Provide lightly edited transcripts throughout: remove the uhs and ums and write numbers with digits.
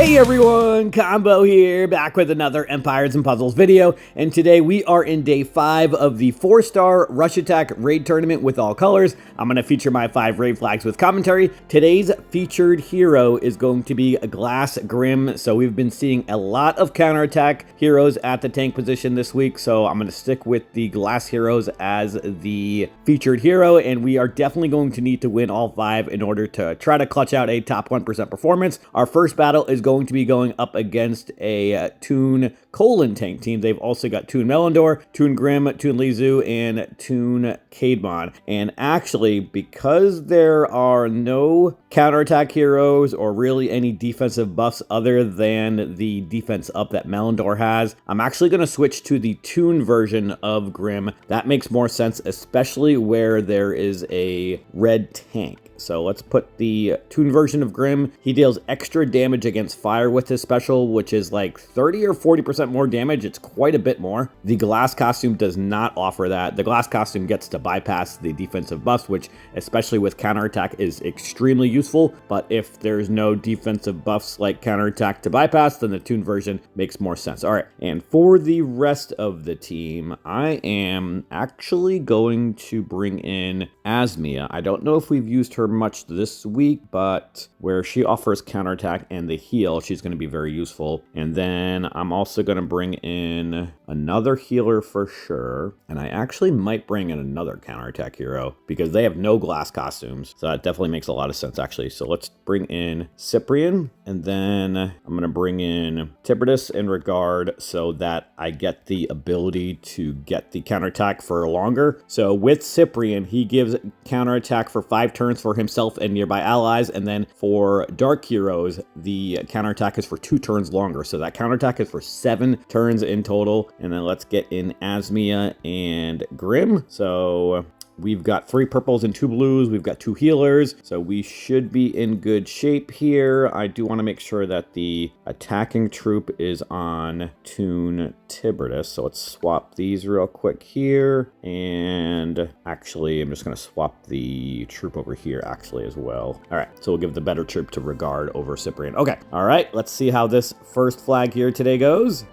Hey everyone, Combo here, back with another Empires and Puzzles video, and today we are in day 5 of the 4-star Rush Attack Raid Tournament with all colors. I'm going to feature my 5 raid flags with commentary. Today's featured hero is going to be a Glass Grim, so we've been seeing a lot of counterattack heroes at the tank position this week, so I'm going to stick with the Glass heroes as the featured hero, and we are definitely going to need to win all 5 in order to try to clutch out a top 1% performance. Our first battle is going to be going up against a Toon Colon tank team. They've also got Toon Melondor, Toon Grim, Toon Lizu, and Toon Kademon. And actually, because there are no counterattack heroes or really any defensive buffs other than the defense up that Melondor has, I'm actually going to switch to the Toon version of Grim. That makes more sense, especially where there is a red tank. So let's put the Toon version of Grim. He deals extra damage against fire with his special, which is like 30 or 40% more damage. It's quite a bit more. The Glass costume does not offer that. The Glass costume gets to bypass the defensive buffs, which especially with counterattack is extremely useful. But if there's no defensive buffs like counterattack to bypass, then the Toon version makes more sense. All right, and for the rest of the team, I am actually going to bring in Asmia. I don't know if we've used her much this week, but where she offers counterattack and the heal, she's going to be very useful. And then I'm also going to bring in another healer for sure, and I actually might bring in another counterattack hero because they have no glass costumes, so that definitely makes a lot of sense actually. So let's bring in Cyprian, and then I'm going to bring in Tiberius in regard so that I get the ability to get the counterattack for longer. So with Cyprian, he gives counterattack for 5 turns for himself and nearby allies, and then for dark heroes the counterattack is for 2 turns longer, so that counterattack is for 7 turns in total. And then let's get in Asmia and Grim. So we've got 3 purples and 2 blues. We've got 2 healers, so we should be in good shape here. I do want to make sure that the attacking troop is on Toon Tiberius, so let's swap these real quick here. And actually, I'm just going to swap the troop over here actually as well. All right, so we'll give the better troop to Regard over Cyprian. Okay, all right, let's see how this first flag here today goes.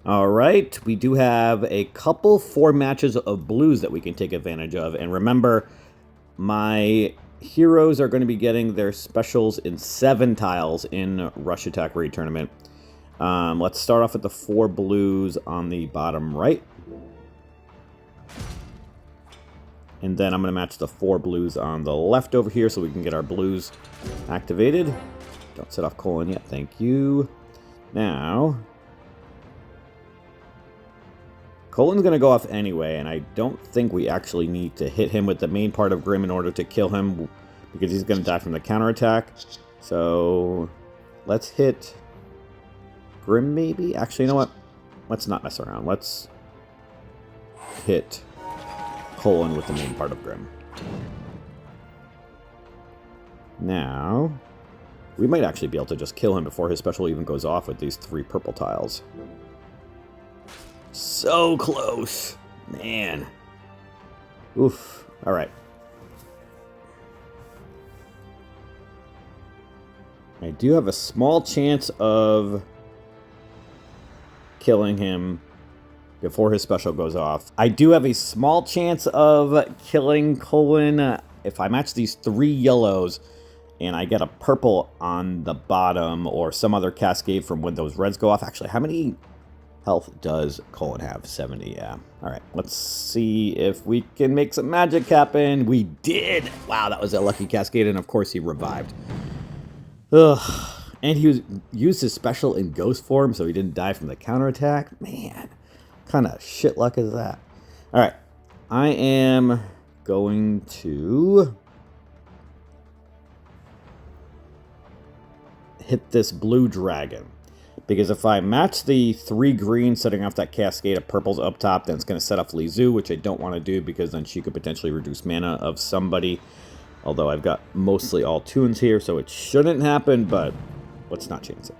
All right, we do have a couple 4 matches of blues that we can take advantage of. And remember, my heroes are going to be getting their specials in 7 tiles in Rush Attack Raid Tournament. Let's start off with the 4 blues on the bottom right. And then I'm going to match the 4 blues on the left over here so we can get our blues activated. Don't set off Colon yet, thank you. Now, Colon's going to go off anyway, and I don't think we actually need to hit him with the main part of Grim in order to kill him, because he's going to die from the counterattack. So let's hit Grim maybe? Actually, you know what? Let's not mess around. Let's hit Colon with the main part of Grim. Now, we might actually be able to just kill him before his special even goes off with these 3 purple tiles. So close, man. Oof. All right. I do have a small chance of killing him before his special goes off. I do have a small chance of killing Colon if I match these 3 yellows and I get a purple on the bottom or some other cascade from when those reds go off. Actually, how many health does Colon have? 70, yeah. All right, let's see if we can make some magic happen. We did! Wow, that was a lucky cascade, and of course he revived. Ugh. And he used his special in ghost form, so he didn't die from the counterattack. Man, what kind of shit luck is that? All right, I am going to hit this blue dragon. Because if I match the 3 green setting off that cascade of purples up top, then it's going to set off Lizu, which I don't want to do because then she could potentially reduce mana of somebody. Although I've got mostly all Toons here, so it shouldn't happen, but let's not chance it.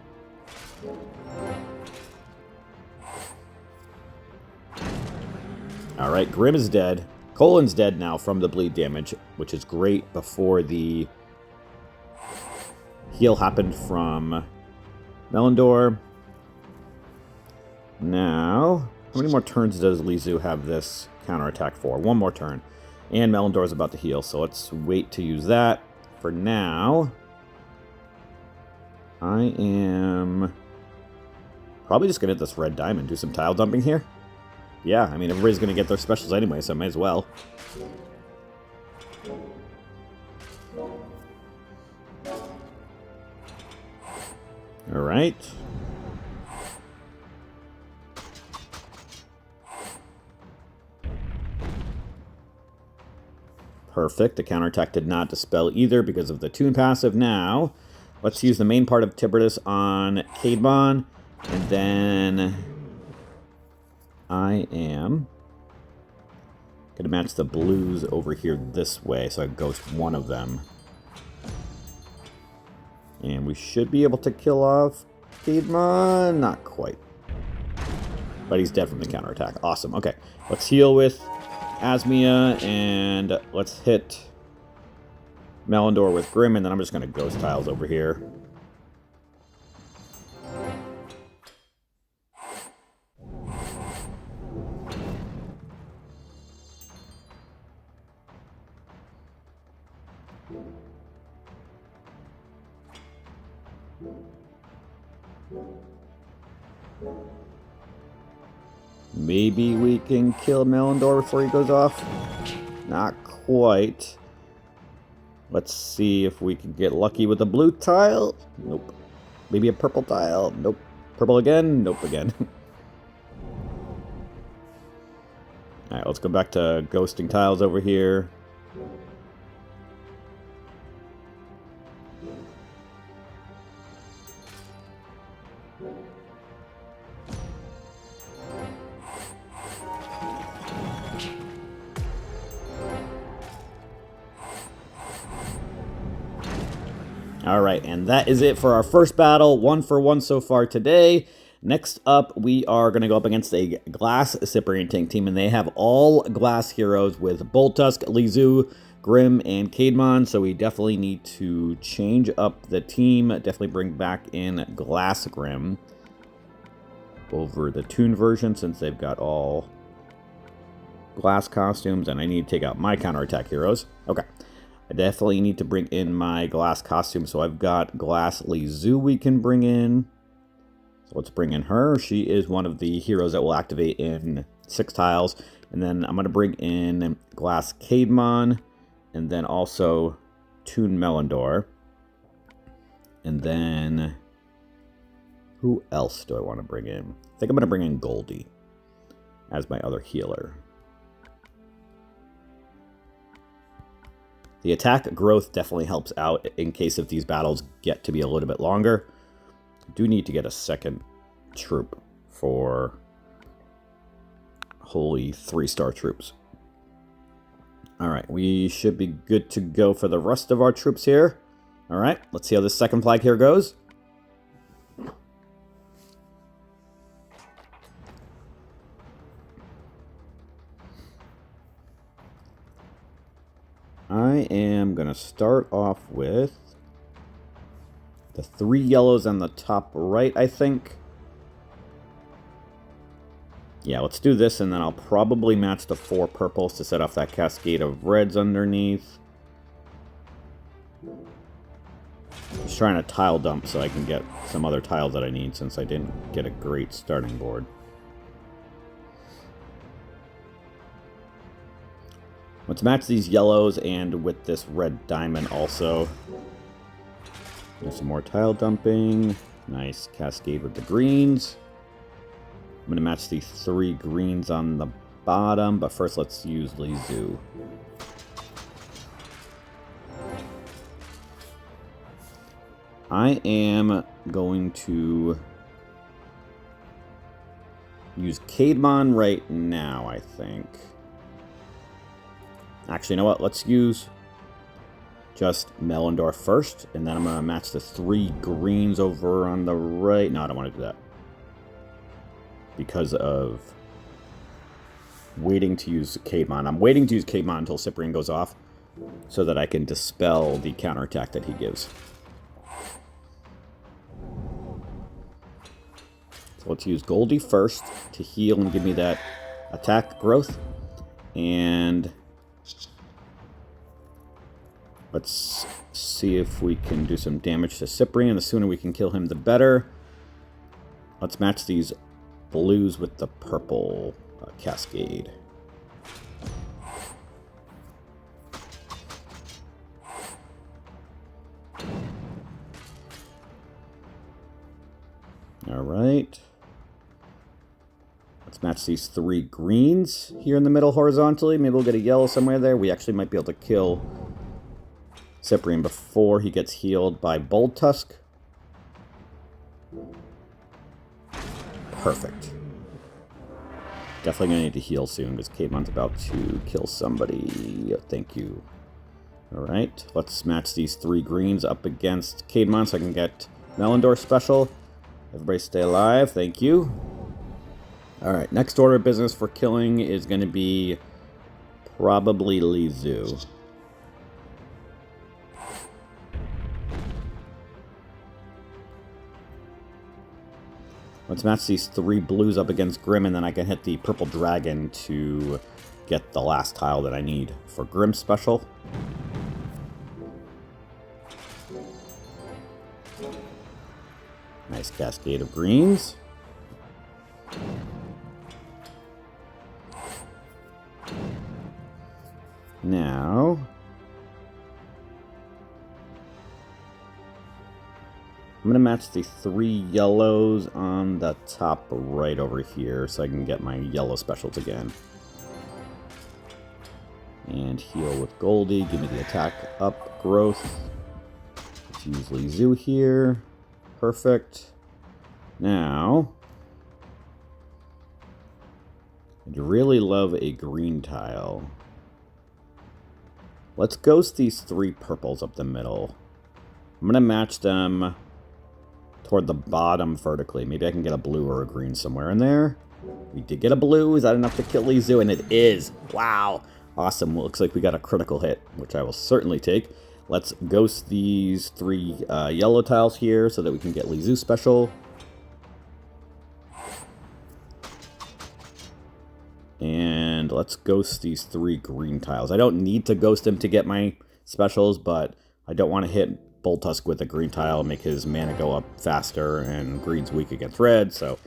Alright, Grim is dead. Colon's dead now from the bleed damage, which is great before the heal happened from Melindor. Now, how many more turns does Lizu have this counterattack for? One more turn. And Melindor is about to heal, so let's wait to use that. For now, I am probably just going to hit this red diamond, do some tile dumping here. Yeah, I mean, everybody's going to get their specials anyway, so I might as well. Alright. Perfect. The counterattack did not dispel either because of the Toon passive. Now, let's use the main part of Tiberius on Cademon. And then I am going to match the blues over here this way. So I ghost one of them. And we should be able to kill off Cademon. Not quite. But he's dead from the counterattack. Awesome. Okay. Let's heal with Asmia, and let's hit Melindor with Grim, and then I'm just going to ghost tiles over here. Maybe we can kill Melindor before he goes off. Not quite. Let's see if we can get lucky with a blue tile. Nope. Maybe a purple tile. Nope. Purple again. Nope again. Alright, let's go back to ghosting tiles over here. Alright, and that is it for our first battle. 1 for 1 so far today. Next up, we are going to go up against a glass Cyprian tank team, and they have all glass heroes with Boltusk, Lizu, Grim, and Cademon, so we definitely need to change up the team. Definitely bring back in Glass Grim over the Toon version, since they've got all glass costumes, and I need to take out my counterattack heroes. Okay. I definitely need to bring in my glass costume, so I've got Glass Lizu we can bring in. So let's bring in her. She is one of the heroes that will activate in 6 tiles. And then I'm going to bring in Glass Cademon, and then also Toon Melindor. And then who else do I want to bring in? I think I'm going to bring in Goldie as my other healer. The attack growth definitely helps out in case if these battles get to be a little bit longer. I do need to get a second troop for holy 3-star troops. Alright, we should be good to go for the rest of our troops here. Alright, let's see how this second flag here goes. I am going to start off with the 3 yellows on the top right, I think. Yeah, let's do this, and then I'll probably match the 4 purples to set off that cascade of reds underneath. Just trying to tile dump so I can get some other tiles that I need, since I didn't get a great starting board. Let's match these yellows and with this red diamond also. There's some more tile dumping. Nice cascade with the greens. I'm going to match the 3 greens on the bottom, but first let's use Lizu. I am going to use Cademon right now, I think. Actually, you know what? Let's use just Melindor first, and then I'm going to match the 3 greens over on the right. No, I don't want to do that, because of waiting to use Cademon. I'm waiting to use Cademon until Cyprian goes off, so that I can dispel the counterattack that he gives. So let's use Goldie first to heal and give me that attack growth. And let's see if we can do some damage to Cyprian. The sooner we can kill him, the better. Let's match these blues with the purple cascade. All right. Let's match these 3 greens here in the middle horizontally. Maybe we'll get a yellow somewhere there. We actually might be able to kill Cyprian before he gets healed by Bold Tusk. Perfect. Definitely going to need to heal soon because Cademon's about to kill somebody. Thank you. Alright, let's match these 3 greens up against Cademon so I can get Melindor special. Everybody stay alive. Thank you. Alright, next order of business for killing is going to be probably Lizu. Let's match these 3 blues up against Grim, and then I can hit the purple dragon to get the last tile that I need for Grim special. Nice cascade of greens. Now, I'm going to match the 3 yellows on the top right over here so I can get my yellow specials again. And heal with Goldie. Give me the attack up growth. Let's use Lizu here. Perfect. Now, I'd really love a green tile. Let's ghost these 3 purples up the middle. I'm going to match them toward the bottom vertically. Maybe I can get a blue or a green somewhere in there. We did get a blue. Is that enough to kill Lizu? And it is. Wow. Awesome. Well, looks like we got a critical hit, which I will certainly take. Let's ghost these 3 yellow tiles here so that we can get Lizu special. And let's ghost these 3 green tiles. I don't need to ghost them to get my specials, but I don't want to hit Bold Tusk with a green tile and make his mana go up faster, and green's weak against red. So,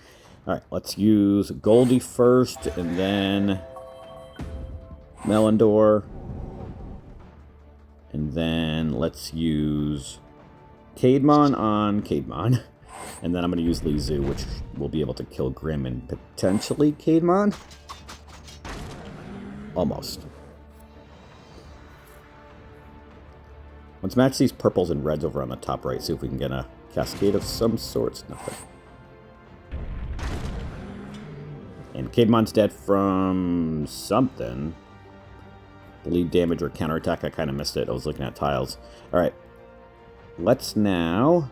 alright, let's use Goldie first, and then Melindor. And then let's use Cademon on Cademon. And then I'm going to use Lizu, which will be able to kill Grim and potentially Cademon. Almost. Let's match these purples and reds over on the top right. See if we can get a cascade of some sorts. Nothing. And Cademon's dead from something. Bleed damage or counterattack. I kind of missed it. I was looking at tiles. Alright. Let's now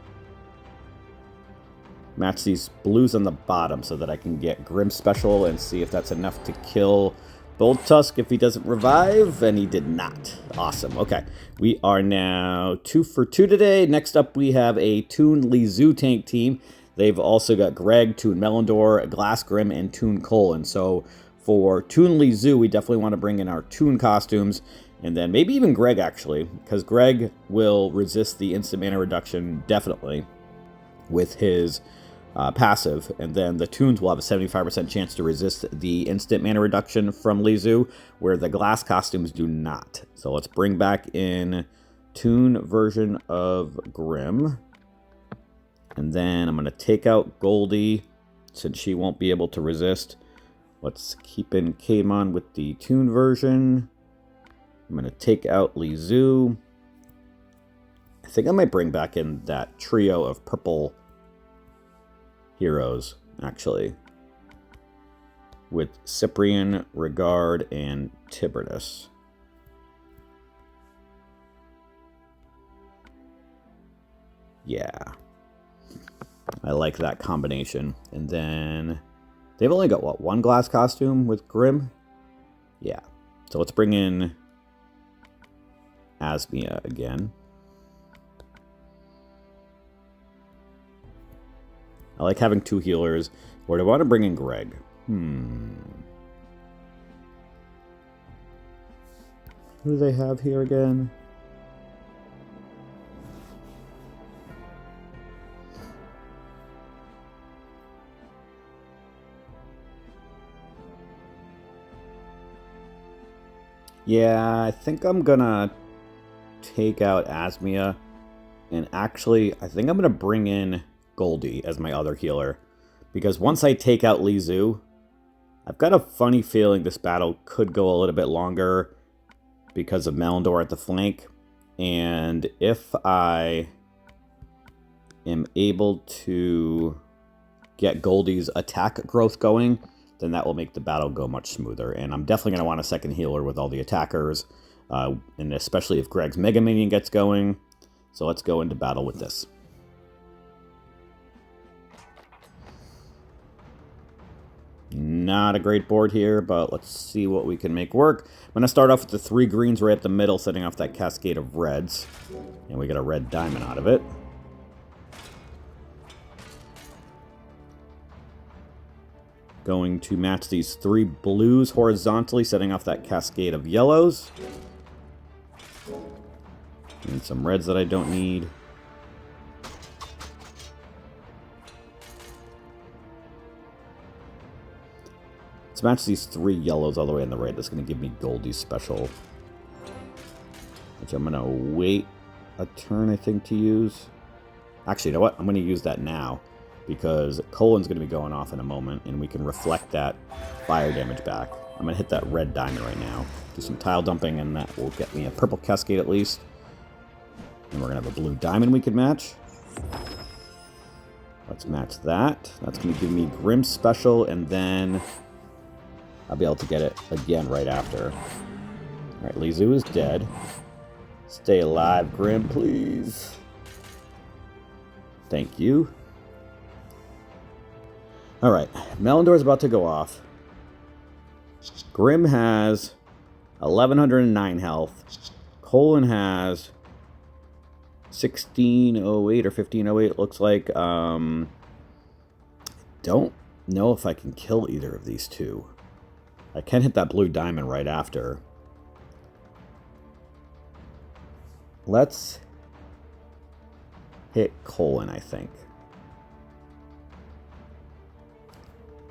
match these blues on the bottom so that I can get Grim special and see if that's enough to kill Bold Tusk if he doesn't revive, and he did not. Awesome. Okay. We are now 2 for 2 today. Next up, we have a Toon Lizu tank team. They've also got Greg, Toon Melindor, Glass Grim, and Toon Cole. And so for Toon Lizu, we definitely want to bring in our Toon costumes, and then maybe even Greg, actually, because Greg will resist the instant mana reduction, definitely, with his passive, and then the Toons will have a 75% chance to resist the instant mana reduction from Lizu, where the glass costumes do not. So let's bring back in Toon version of Grim. And then I'm going to take out Goldie, since she won't be able to resist. Let's keep in Cademon with the Toon version. I'm going to take out Lizu. I think I might bring back in that trio of purple heroes, actually, with Cyprian, Regard, and Tiberius. Yeah. I like that combination. And then they've only got, what, 1 glass costume with Grim? Yeah. So let's bring in Asmia again. I like having 2 healers. Or do I want to bring in Greg? Who do they have here again? Yeah, I think I'm gonna take out Asmia. And actually, I think I'm gonna bring in Goldie as my other healer. Because once I take out Li Zhu, I've got a funny feeling this battle could go a little bit longer because of Melindor at the flank. And if I am able to get Goldie's attack growth going, then that will make the battle go much smoother. And I'm definitely going to want a second healer with all the attackers, and especially if Greg's Mega Minion gets going. So let's go into battle with this. Not a great board here, but let's see what we can make work. I'm going to start off with the 3 greens right at the middle, setting off that cascade of reds. And we get a red diamond out of it. Going to match these 3 blues horizontally, setting off that cascade of yellows. And some reds that I don't need. Let's match these 3 yellows all the way on the right. That's going to give me Goldie's special. Which I'm going to wait a turn, I think, to use. Actually, you know what? I'm going to use that now. Because Colin's going to be going off in a moment. And we can reflect that fire damage back. I'm going to hit that red diamond right now. Do some tile dumping, and that will get me a purple cascade at least. And we're going to have a blue diamond we can match. Let's match that. That's going to give me Grimm's special, and then I'll be able to get it again right after. Alright, Li Zhu is dead. Stay alive, Grimm, please. Thank you. Alright, Melindor is about to go off. Grimm has 1109 health. Colin has 1608 or 1508, it looks like. Don't know if I can kill either of these two. I can hit that blue diamond right after. Let's hit Colin, I think.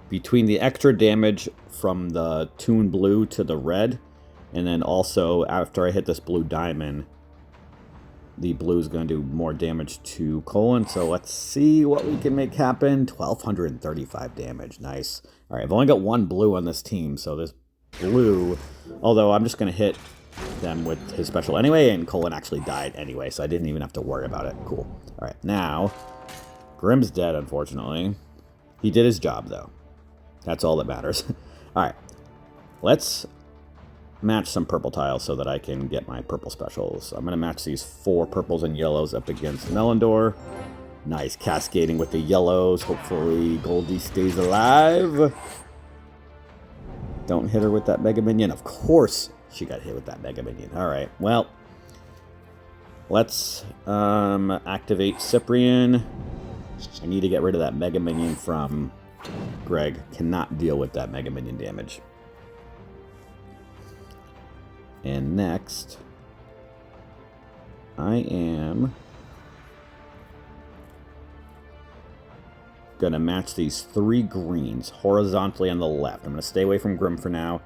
Between the extra damage from the Toon Blue to the red, and then also after I hit this blue diamond, the blue is going to do more damage to Colin. So let's see what we can make happen. 1235 damage. Nice. All right, I've only got 1 blue on this team, so this blue, although I'm just going to hit them with his special anyway, and Colin actually died anyway, so I didn't even have to worry about it. Cool. All right, now, Grimm's dead, unfortunately. He did his job, though. That's all that matters. All right, let's match some purple tiles so that I can get my purple specials. I'm going to match these 4 purples and yellows up against Melindor. Nice cascading with the yellows. Hopefully Goldie stays alive. Don't hit her with that Mega Minion. Of course she got hit with that Mega Minion. All right, well, let's activate Cyprian. I need to get rid of that Mega Minion from Greg. Cannot deal with that Mega Minion damage. And next, I am going to match these 3 greens horizontally on the left. I'm going to stay away from Grimm for now,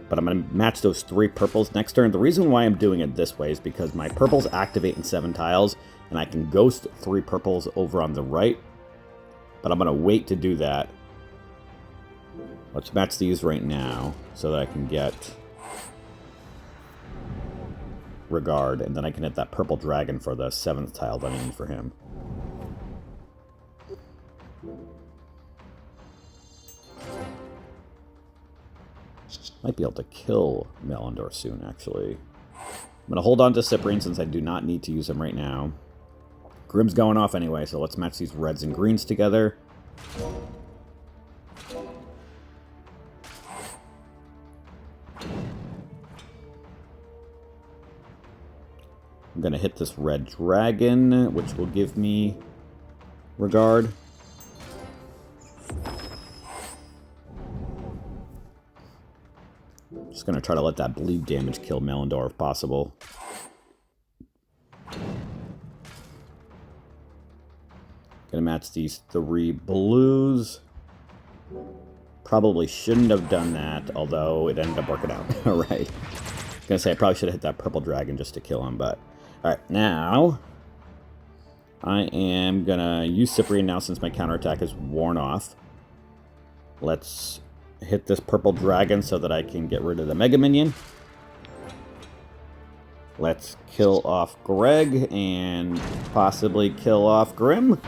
but I'm going to match those 3 purples next turn. The reason why I'm doing it this way is because my purples activate in 7 tiles, and I can ghost 3 purples over on the right, but I'm going to wait to do that. Let's match these right now so that I can get Regard, and then I can hit that purple dragon for the 7th tile that I need for him. Might be able to kill Melindor soon, actually. I'm going to hold on to Cyprian since I do not need to use him right now. Grimm's going off anyway, so let's match these reds and greens together. I'm going to hit this red dragon, which will give me Regard. Just gonna try to let that bleed damage kill Melindor if possible. Gonna match these 3 blues. Probably shouldn't have done that, although it ended up working out. Alright. Gonna say I probably should have hit that purple dragon just to kill him, but... Alright, now... I am gonna use Cyprian now since my counterattack is worn off. Let's hit this purple dragon so that I can get rid of the Mega Minion. Let's kill off Greg and possibly kill off Grim.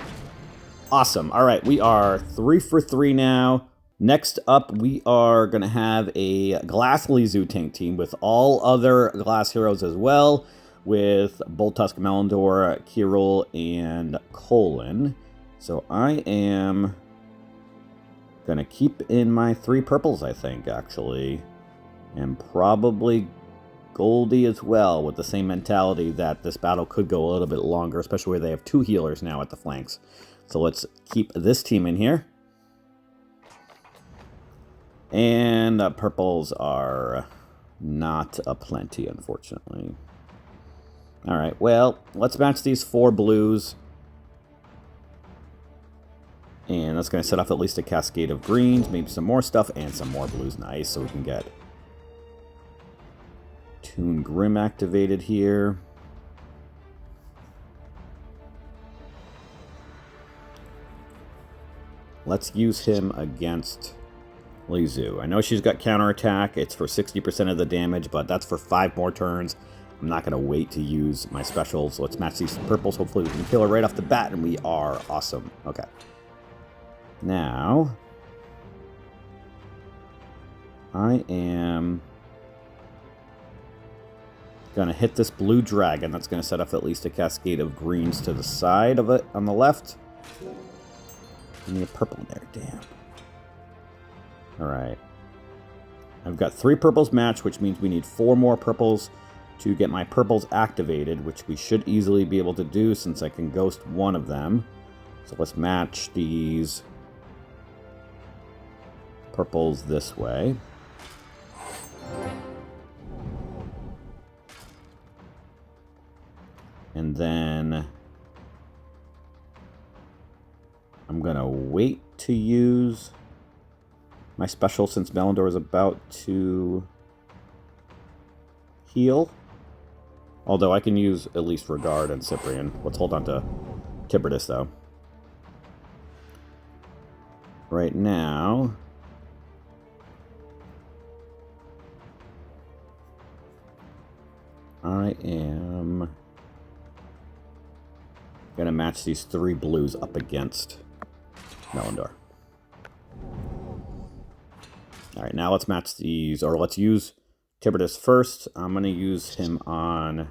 Awesome. Alright, we are 3 for 3 now. Next up, we are going to have a Glass Lizu tank team with all other Glass heroes as well, with Boltusk, Melindor, Kirill, and Colin. So I am going to keep in my 3 purples, I think, actually. And probably Goldie as well, with the same mentality that this battle could go a little bit longer, especially where they have 2 healers now at the flanks. So let's keep this team in here. And purples are not aplenty, unfortunately. Alright, well, let's match these 4 blues. And that's going to set off at least a cascade of greens, maybe some more stuff, and some more blues. Nice, so we can get Toon Grim activated here. Let's use him against Lizu. I know she's got counterattack. It's for 60% of the damage, but that's for 5 more turns. I'm not going to wait to use my specials. Let's match these purples. Hopefully we can kill her right off the bat, and we are awesome. Okay. Now, I am going to hit this blue dragon. That's going to set off at least a cascade of greens to the side of it on the left. I need a purple in there, damn. Alright. I've got 3 purples matched, which means we need 4 more purples to get my purples activated, which we should easily be able to do since I can ghost one of them. So let's match these purples this way. And then I'm going to wait to use my special since Melindor is about to heal. Although I can use at least Regard and Cyprian. Let's hold on to Tiberius, though. Right now, I am going to match these 3 blues up against Melindor. Alright, now let's match these, or let's use Tiberius first. I'm going to use him on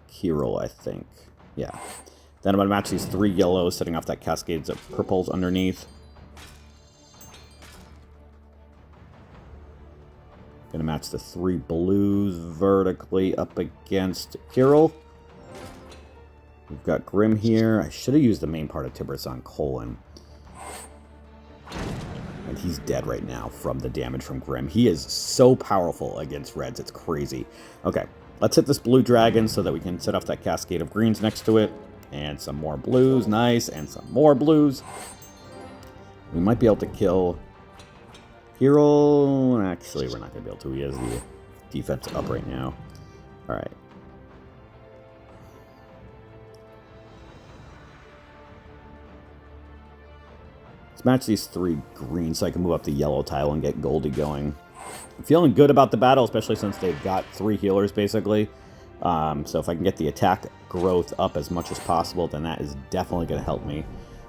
Kirill, I think. Yeah. Then I'm going to match these 3 yellows, setting off that cascades of purples underneath. Going to match the 3 blues vertically up against Kirill. We've got Grim here. I should have used the main part of Tiberius on Colin. And he's dead right now from the damage from Grim. He is so powerful against reds. It's crazy. Okay, let's hit this blue dragon so that we can set off that cascade of greens next to it. And some more blues. Nice. And some more blues. We might be able to kill Kirill. Actually, we're not going to be able to. He has the defense up right now. Alright. Let's match these 3 greens so I can move up the yellow tile and get Goldie going. I'm feeling good about the battle, especially since they've got 3 healers, basically. So if I can get the attack growth up as much as possible, then that is definitely going to help me.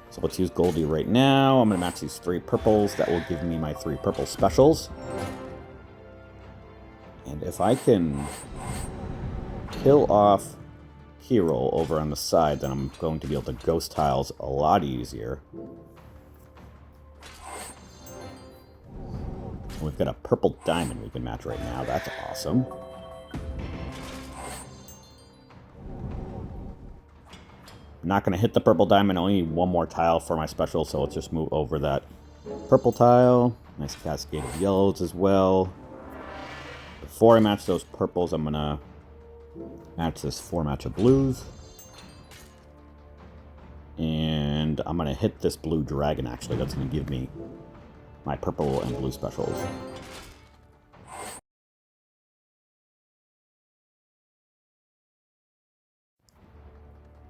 So let's use Goldie right now. I'm going to match these 3 purples. That will give me my 3 purple specials. And if I can kill off Kirill over on the side, then I'm going to be able to ghost tiles a lot easier. We've got a purple diamond we can match right now. That's awesome. I'm not going to hit the purple diamond. I only need 1 more tile for my special, so let's just move over that purple tile. Nice cascade of yellows as well. Before I match those purples, I'm going to match this 4 match of blues. And I'm going to hit this blue dragon, actually. That's going to give me my purple and blue specials.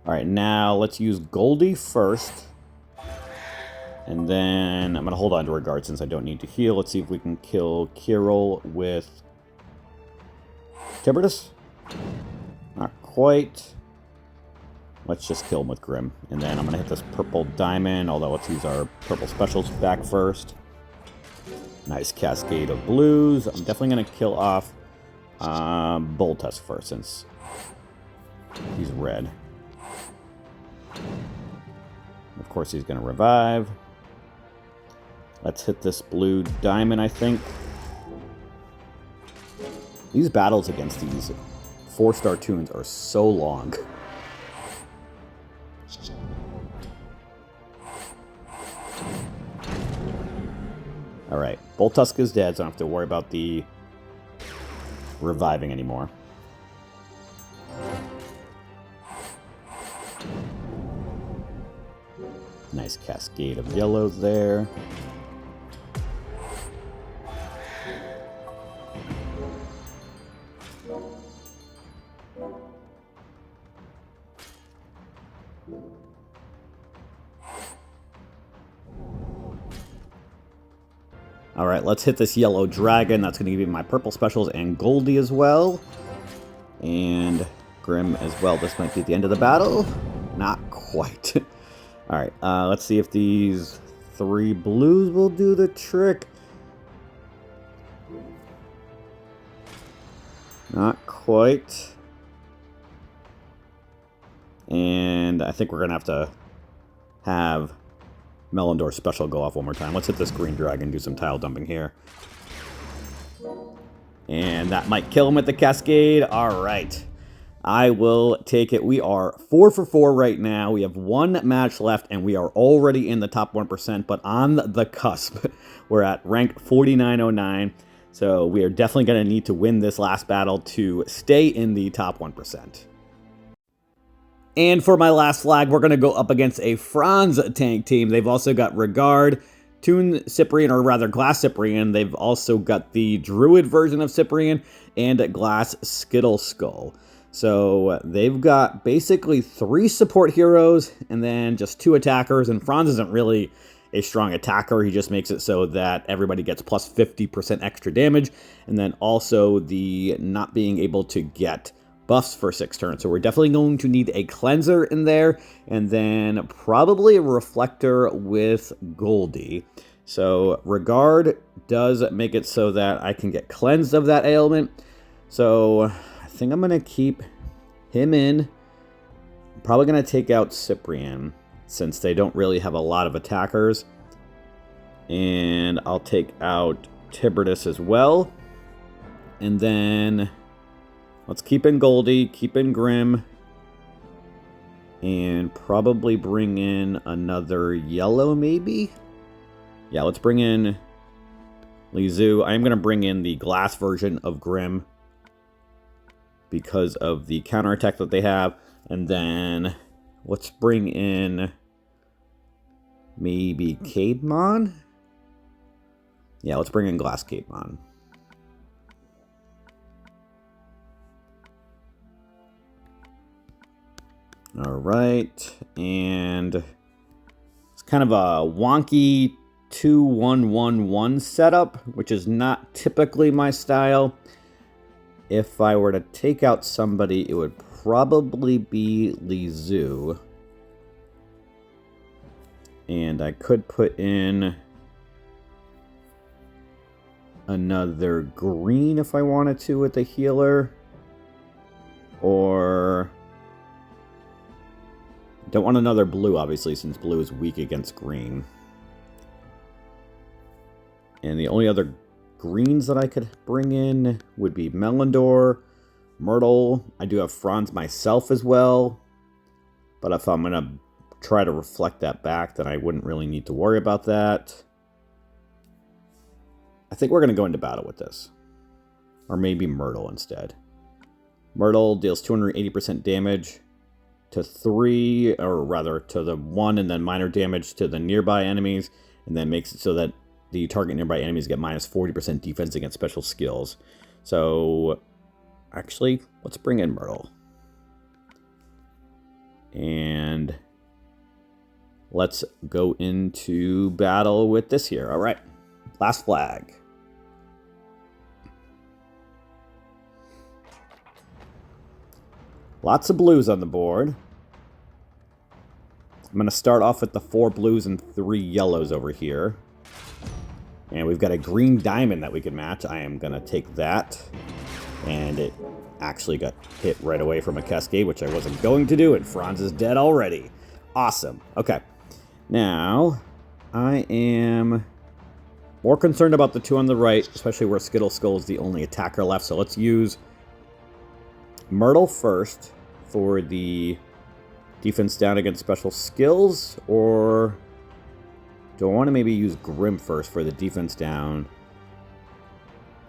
Alright, now let's use Goldie first. And then I'm going to hold on to Regard since I don't need to heal. Let's see if we can kill Kirill with Tiberius. Not quite. Let's just kill him with Grim. And then I'm going to hit this purple diamond, although let's use our purple specials back first. Nice cascade of blues. I'm definitely going to kill off Boltus first since he's red. Of course, he's going to revive. Let's hit this blue diamond, I think. These battles against these 4-star tunes are so long. Alright, Boltusk is dead, so I don't have to worry about the reviving anymore. Nice cascade of yellows there. Alright, let's hit this yellow dragon. That's going to give me my purple specials and Goldie as well. And Grim as well. This might be the end of the battle. Not quite. Alright, let's see if these 3 blues will do the trick. Not quite. And I think we're going to have Melindor's special go off one more time. Let's hit this green dragon, do some tile dumping here. And that might kill him with the cascade. Alright. I will take it. We are 4 for 4 right now. We have 1 match left, and we are already in the top 1%, but on the cusp. We're at rank 4909, so we are definitely going to need to win this last battle to stay in the top 1%. And for my last flag, we're going to go up against a Franz tank team. They've also got Regard, Toon Cyprian, or rather Glass Cyprian. They've also got the Druid version of Cyprian and Glass Skittle Skull. So they've got basically 3 support heroes and then just 2 attackers. And Franz isn't really a strong attacker. He just makes it so that everybody gets plus 50% extra damage. And then also the not being able to get buffs for 6 turns. So we're definitely going to need a cleanser in there. And then probably a reflector with Goldie. So Regard does make it so that I can get cleansed of that ailment. So I think I'm going to keep him in. I'm probably going to take out Cyprian since they don't really have a lot of attackers. And I'll take out Tiberius as well. And then let's keep in Goldie, keep in Grim, and probably bring in another yellow maybe? Yeah, let's bring in Lizu. I am going to bring in the glass version of Grim because of the counterattack that they have. And then let's bring in maybe Caedmon? Yeah, let's bring in Glass Caedmon. Alright, and it's kind of a wonky 2-1-1-1 setup, which is not typically my style. If I were to take out somebody, it would probably be Lizu. And I could put in another green if I wanted to with the healer. Or don't want another blue, obviously, since blue is weak against green. And the only other greens that I could bring in would be Melindor, Myrtle. I do have Franz myself as well. But if I'm going to try to reflect that back, then I wouldn't really need to worry about that. I think we're going to go into battle with this. Or maybe Myrtle instead. Myrtle deals 280% damage to 3, or rather to the 1, and then minor damage to the nearby enemies, and then makes it so that the target nearby enemies get minus 40% defense against special skills. So, actually, let's bring in Myrtle. And let's go into battle with this here. All right, last flag. Lots of blues on the board. I'm going to start off with the 4 blues and 3 yellows over here. And we've got a green diamond that we can match. I am going to take that. And it actually got hit right away from a cascade, which I wasn't going to do. And Franz is dead already. Awesome. Okay. Now, I am more concerned about the 2 on the right, especially where Skittle Skull is the only attacker left. So let's use Myrtle first for the defense down against special skills, or do I want to maybe use Grim first for the defense down?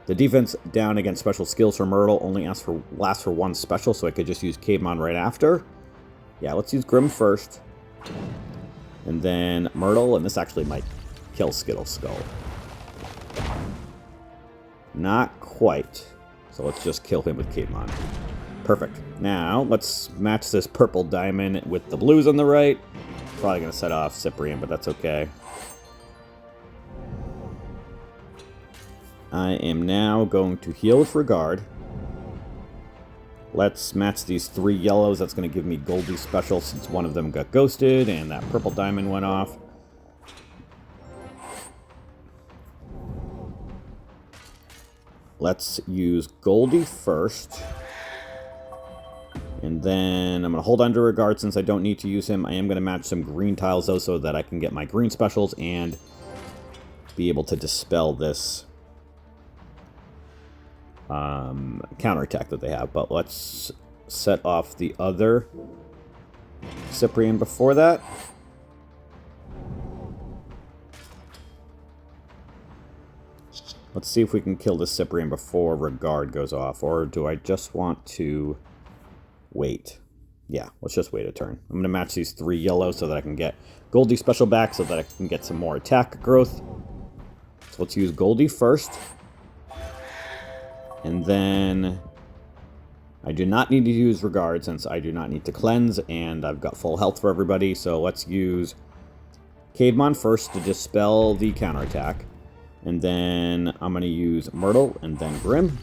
The defense down against special skills for Myrtle only lasts for 1 special, so I could just use Caveman right after. Yeah, let's use Grim first. And then Myrtle, and this actually might kill Skittle Skull. Not quite. So let's just kill him with Caveman. Perfect. Now, let's match this purple diamond with the blues on the right. Probably going to set off Cyprian, but that's okay. I am now going to heal with Regard. Let's match these 3 yellows. That's going to give me Goldie special since one of them got ghosted and that purple diamond went off. Let's use Goldie first. And then I'm going to hold on to Regard since I don't need to use him. I am going to match some green tiles, though, so that I can get my green specials and be able to dispel this counterattack that they have. But let's set off the other Cyprian before that. Let's see if we can kill this Cyprian before Regard goes off. Or do I just want to wait? Yeah, let's just wait a turn. I'm going to match these 3 yellows so that I can get Goldie special back so that I can get some more attack growth. So let's use Goldie first. And then I do not need to use Regard since I do not need to cleanse and I've got full health for everybody. So let's use Caveman first to dispel the counterattack. And then I'm going to use Myrtle and then Grim.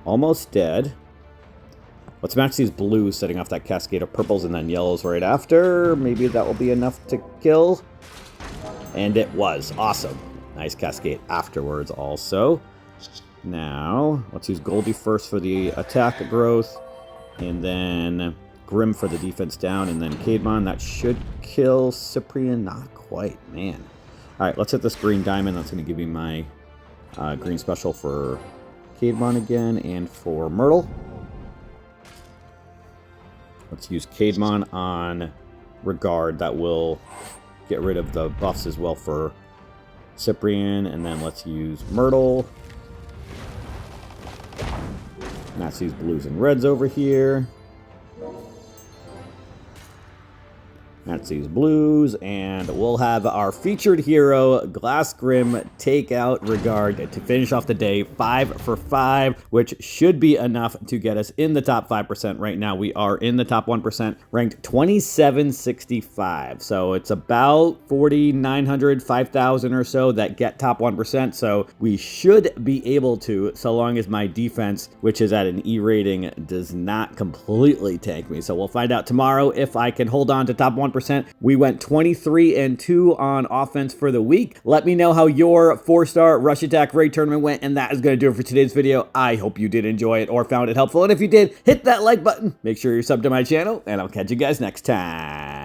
Almost dead. Let's match these blues, setting off that cascade of purples and then yellows right after. Maybe that will be enough to kill. And it was. Awesome. Nice cascade afterwards also. Now, let's use Goldie first for the attack growth. And then Grim for the defense down. And then Caveman. That should kill Cyprian. Not quite, man. Alright, let's hit this green diamond. That's going to give me my green special for Caveman again, and for Myrtle. Let's use Caveman on Regard. That will get rid of the buffs as well for Cyprian. And then let's use Myrtle. Match these blues and reds over here. Match these blues, and we'll have our featured hero, Glass Grim, take out Regard to finish off the day 5 for 5, which should be enough to get us in the top 5%. Right now, we are in the top 1%, ranked 2765. So it's about 4,900, 5,000 or so that get top 1%. So we should be able to, so long as my defense, which is at an E rating, does not completely tank me. So we'll find out tomorrow if I can hold on to top 1%. We went 23-2 on offense for the week. Let me know how your 4-star Rush Attack Raid tournament went, and that is going to do it for today's video. I hope you did enjoy it or found it helpful, and if you did, hit that like button. Make sure you're subbed to my channel, and I'll catch you guys next time.